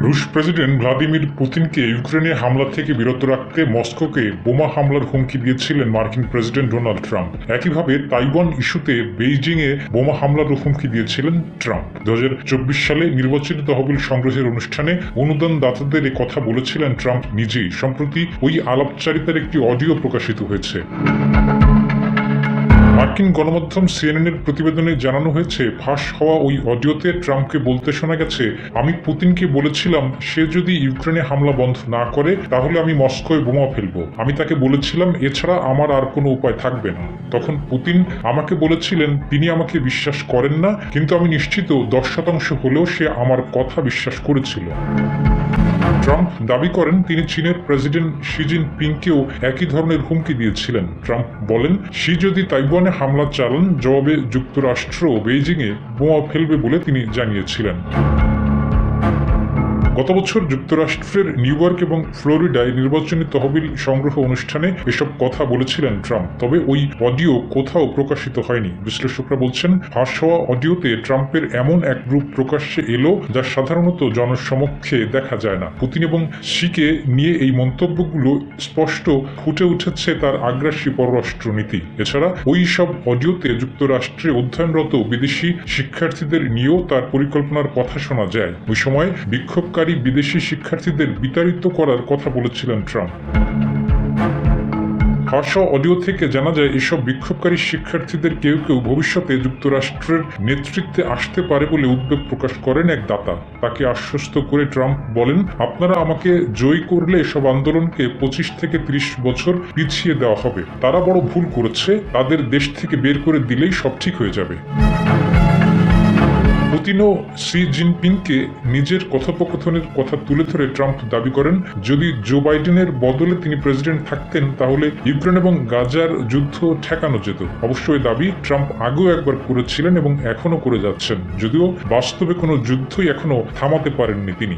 রুশ president Vladimir পুতিনকে ইউক্রেনে হামলা থেকে বিরত রাখতে মস্কোকে বোমা হামলার হুমকি দিয়েছিলেন মার্কিন প্রেসিডেন্ট ডোনাল্ড ট্রাম্প। একইভাবে তাইওয়ান ইস্যুতে বেইজিংয়ে বোমা হামলারও হুমকি দিয়েছিলেন ট্রাম্প। 2024 সালে নির্বাচিত তহবিল সংগ্রহের অনুষ্ঠানে অনুদানদাতাদের এ কথা বলেছিলেন ট্রাম্প নিজেই। সম্প্রতি ওই আলাপচারিতার একটি অডিও প্রকাশিত হয়েছে। মার্কিন গণমাধ্যম সিএনএন এর প্রতিবেদনে জানানো হয়েছে, ফাঁস হওয়া ওই অডিওতে ট্রাম্পকে বলতে শোনা গেছে, আমি পুতিনকে বলেছিলাম সে যদি ইউক্রেনে হামলা বন্ধ না করে তাহলে আমি মস্কোয় বোমা ফেলবো। আমি তাকে বলেছিলাম এছাড়া আমার আর কোনো উপায় থাকবে না। তখন পুতিন আমাকে বলেছিলেন তিনি আমাকে বিশ্বাস করেন না, কিন্তু আমি নিশ্চিত 10% হলেও সে আমার কথা বিশ্বাস করেছিল। ট্রাম্প দাবি করেন তিনি চীনের প্রেসিডেন্ট শি জিনপিংকেও একই ধরনের হুমকি দিয়েছিলেন। ট্রাম্প বলেন, শি যদি তাইওয়ানে হামলা চালান জবাবে যুক্তরাষ্ট্র বেইজিংয়ে বোমা ফেলবে বলে তিনি জানিয়েছিলেন। গত বছর যুক্তরাষ্ট্রের নিউ ইয়র্ক এবং ফ্লোরিডায় নির্বাচনী তহবিল সংগ্রহ অনুষ্ঠানে এসব কথা বলেছিলেন ট্রাম্প। তবে ওই অডিও কোথাও প্রকাশিত হয়নি। বিশ্লেষকরা বলছেন, ফাঁস হওয়া অডিওতে ট্রাম্পের এমন এক রূপ প্রকাশ্যে এলো যা সাধারণত জনসমক্ষে দেখা যায় না। পুতিন এবং শিকে নিয়ে এই মন্তব্যগুলো স্পষ্ট ফুটে উঠেছে তার আগ্রাসী পররাষ্ট্র নীতি। এছাড়া ওই সব অডিওতে যুক্তরাষ্ট্রে অধ্যয়নরত বিদেশি শিক্ষার্থীদের নিয়েও তার পরিকল্পনার কথা শোনা যায়। ওই সময় বিক্ষোভকারী বিদেশি শিক্ষার্থীদের বিতাড়িত করার কথা বলেছিলেন ট্রাম্প। ফাঁস অডিও থেকে জানা যায় এসব বিক্ষোভকারী শিক্ষার্থীদের কেউ কেউ ভবিষ্যতে যুক্তরাষ্ট্রের নেতৃত্বে আসতে পারে বলে উদ্বেগ প্রকাশ করেন এক দাতা। তাকে আশ্বস্ত করে ট্রাম্প বলেন, আপনারা আমাকে জয়ী করলে এসব আন্দোলনকে 25 থেকে 30 বছর পিছিয়ে দেওয়া হবে। তারা বড় ভুল করেছে, তাদের দেশ থেকে বের করে দিলেই সব ঠিক হয়ে যাবে। পুতিন ও শি জিনপিংকে নিজের কথোপকথনের কথা তুলে ধরে ট্রাম্প দাবি করেন, যদি জো বাইডেনের বদলে তিনি প্রেসিডেন্ট থাকতেন তাহলে ইউক্রেন এবং গাজার যুদ্ধ ঠেকানো যেত। অবশ্য এই দাবি ট্রাম্প আগেও একবার করেছিলেন এবং এখনো করে যাচ্ছেন, যদিও বাস্তবে কোনো যুদ্ধই এখনো থামাতে পারেননি তিনি।